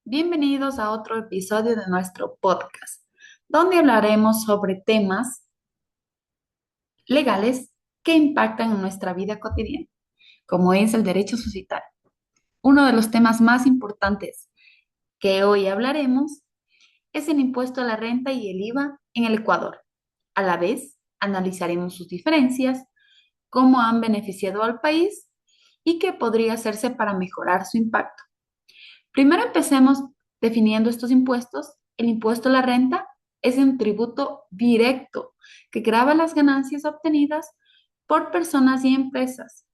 Bienvenidos a otro episodio de nuestro podcast, donde hablaremos sobre temas legales que impactan en nuestra vida cotidiana, como es el derecho societario. Uno de los temas más importantes que hoy hablaremos es el impuesto a la renta y el IVA en el Ecuador. A la vez, analizaremos sus diferencias, cómo han beneficiado al país y qué podría hacerse para mejorar su impacto. Primero empecemos definiendo estos impuestos. El impuesto a la renta es un tributo directo que grava las ganancias obtenidas por personas y empresas.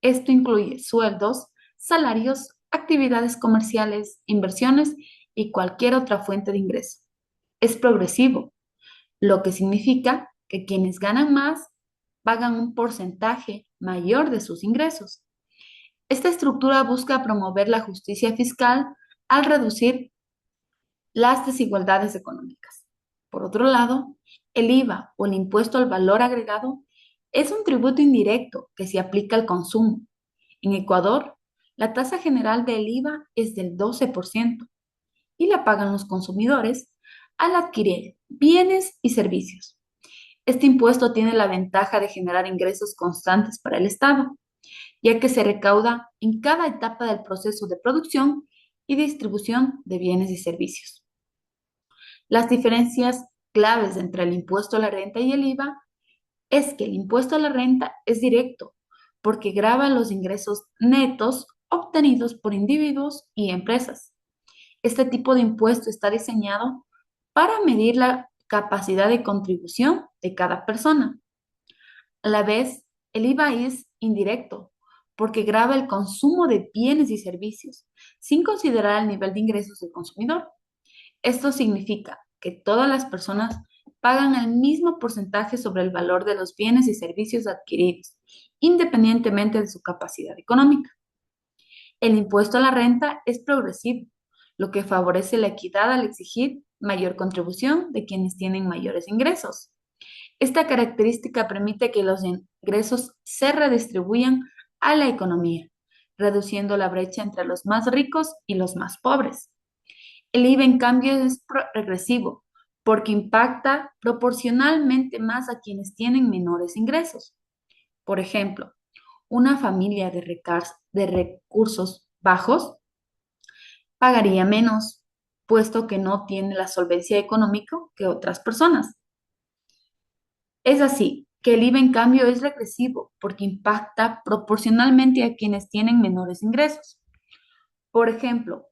Esto incluye sueldos, salarios, actividades comerciales, inversiones y cualquier otra fuente de ingreso. Es progresivo, lo que significa que quienes ganan más pagan un porcentaje mayor de sus ingresos. Esta estructura busca promover la justicia fiscal al reducir las desigualdades económicas. Por otro lado, el IVA o el impuesto al valor agregado es un tributo indirecto que se aplica al consumo. En Ecuador, la tasa general del IVA es del 12% y la pagan los consumidores al adquirir bienes y servicios. Este impuesto tiene la ventaja de generar ingresos constantes para el Estado, ya que se recauda en cada etapa del proceso de producción y distribución de bienes y servicios. Las diferencias claves entre el impuesto a la renta y el IVA es que el impuesto a la renta es directo porque grava los ingresos netos obtenidos por individuos y empresas. Este tipo de impuesto está diseñado para medir la capacidad de contribución de cada persona. A la vez, el IVA es indirecto porque grava el consumo de bienes y servicios sin considerar el nivel de ingresos del consumidor. Esto significa que todas las personas pagan el mismo porcentaje sobre el valor de los bienes y servicios adquiridos, independientemente de su capacidad económica. El impuesto a la renta es progresivo, lo que favorece la equidad al exigir mayor contribución de quienes tienen mayores ingresos. Esta característica permite que los ingresos se redistribuyan a la economía, reduciendo la brecha entre los más ricos y los más pobres. El IVA, en cambio, es regresivo porque impacta proporcionalmente más a quienes tienen menores ingresos. Por ejemplo, una familia de recursos bajos pagaría menos, puesto que no tiene la solvencia económica que otras personas. Es así que el IVA, en cambio, es regresivo porque impacta proporcionalmente a quienes tienen menores ingresos. Por ejemplo,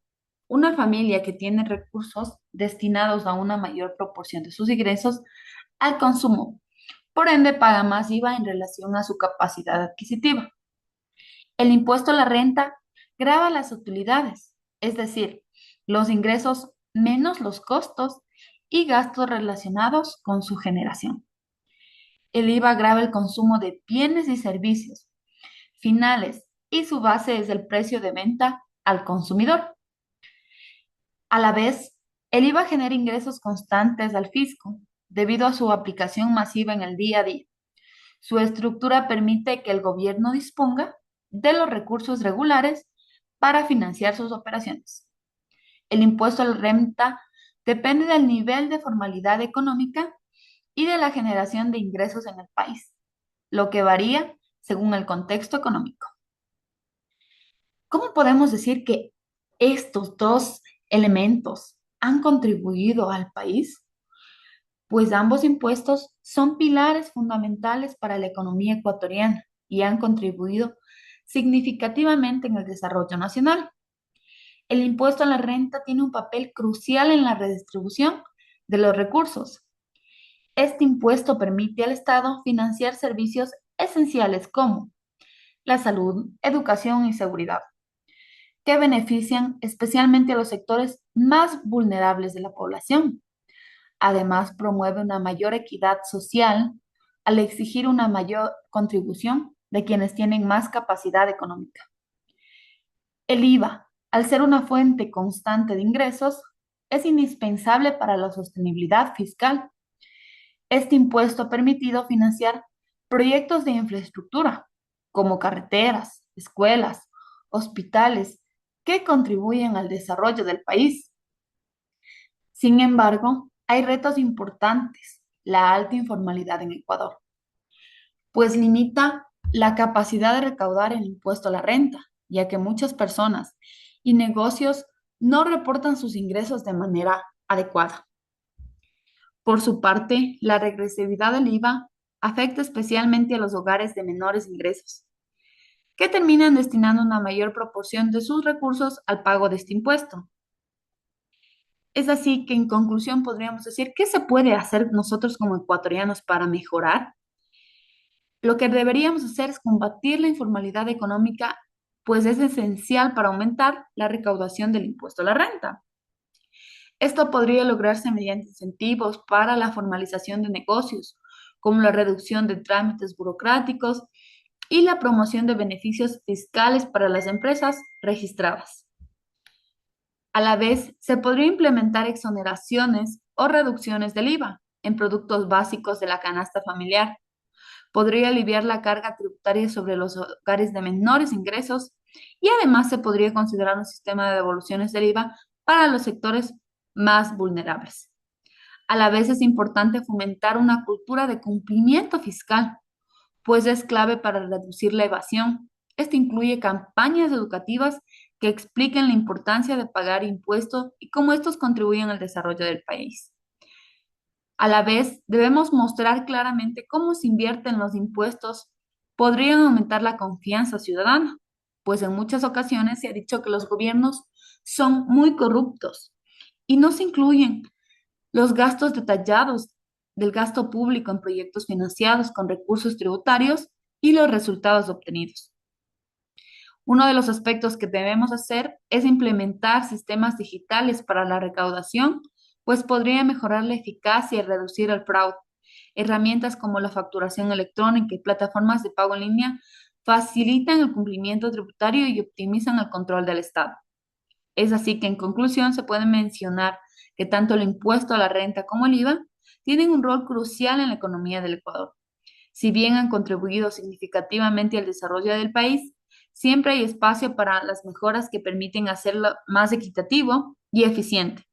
una familia que tiene recursos destinados a una mayor proporción de sus ingresos al consumo, por ende paga más IVA en relación a su capacidad adquisitiva. El impuesto a la renta grava las utilidades, es decir, los ingresos menos los costos y gastos relacionados con su generación. El IVA grava el consumo de bienes y servicios finales y su base es el precio de venta al consumidor. A la vez, el IVA genera ingresos constantes al fisco debido a su aplicación masiva en el día a día. Su estructura permite que el gobierno disponga de los recursos regulares para financiar sus operaciones. El impuesto a la renta depende del nivel de formalidad económica y de la generación de ingresos en el país, lo que varía según el contexto económico. ¿Cómo podemos decir que estos dos elementos han contribuido al país? Pues ambos impuestos son pilares fundamentales para la economía ecuatoriana y han contribuido significativamente en el desarrollo nacional. El impuesto a la renta tiene un papel crucial en la redistribución de los recursos. Este impuesto permite al Estado financiar servicios esenciales como la salud, educación y seguridad, que benefician especialmente a los sectores más vulnerables de la población. Además, promueve una mayor equidad social al exigir una mayor contribución de quienes tienen más capacidad económica. El IVA, al ser una fuente constante de ingresos, es indispensable para la sostenibilidad fiscal. Este impuesto ha permitido financiar proyectos de infraestructura como carreteras, escuelas, hospitales que contribuyen al desarrollo del país. Sin embargo, hay retos importantes. La alta informalidad en Ecuador, pues limita la capacidad de recaudar el impuesto a la renta, ya que muchas personas y negocios no reportan sus ingresos de manera adecuada. Por su parte, la regresividad del IVA afecta especialmente a los hogares de menores ingresos, que terminan destinando una mayor proporción de sus recursos al pago de este impuesto. Es así que en conclusión podríamos decir, ¿qué se puede hacer nosotros como ecuatorianos para mejorar? Lo que deberíamos hacer es combatir la informalidad económica, pues es esencial para aumentar la recaudación del impuesto a la renta. Esto podría lograrse mediante incentivos para la formalización de negocios, como la reducción de trámites burocráticos y la promoción de beneficios fiscales para las empresas registradas. A la vez, se podría implementar exoneraciones o reducciones del IVA en productos básicos de la canasta familiar. Podría aliviar la carga tributaria sobre los hogares de menores ingresos y además se podría considerar un sistema de devoluciones del IVA para los sectores más vulnerables. A la vez es importante fomentar una cultura de cumplimiento fiscal, pues es clave para reducir la evasión. Esto incluye campañas educativas que expliquen la importancia de pagar impuestos y cómo estos contribuyen al desarrollo del país. A la vez, debemos mostrar claramente cómo se invierten los impuestos podrían aumentar la confianza ciudadana, pues en muchas ocasiones se ha dicho que los gobiernos son muy corruptos y no se incluyen los gastos detallados del gasto público en proyectos financiados con recursos tributarios y los resultados obtenidos. Uno de los aspectos que debemos hacer es implementar sistemas digitales para la recaudación, pues podría mejorar la eficacia y reducir el fraude. Herramientas como la facturación electrónica y plataformas de pago en línea facilitan el cumplimiento tributario y optimizan el control del Estado. Es así que en conclusión se puede mencionar que tanto el impuesto a la renta como el IVA tienen un rol crucial en la economía del Ecuador. Si bien han contribuido significativamente al desarrollo del país, siempre hay espacio para las mejoras que permiten hacerlo más equitativo y eficiente.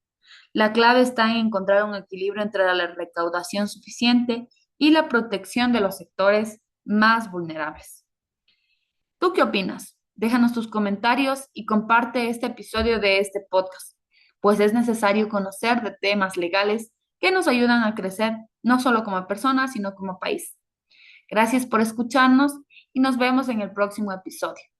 La clave está en encontrar un equilibrio entre la recaudación suficiente y la protección de los sectores más vulnerables. ¿Tú qué opinas? Déjanos tus comentarios y comparte este episodio de este podcast, pues es necesario conocer de temas legales que nos ayudan a crecer, no solo como personas, sino como país. Gracias por escucharnos y nos vemos en el próximo episodio.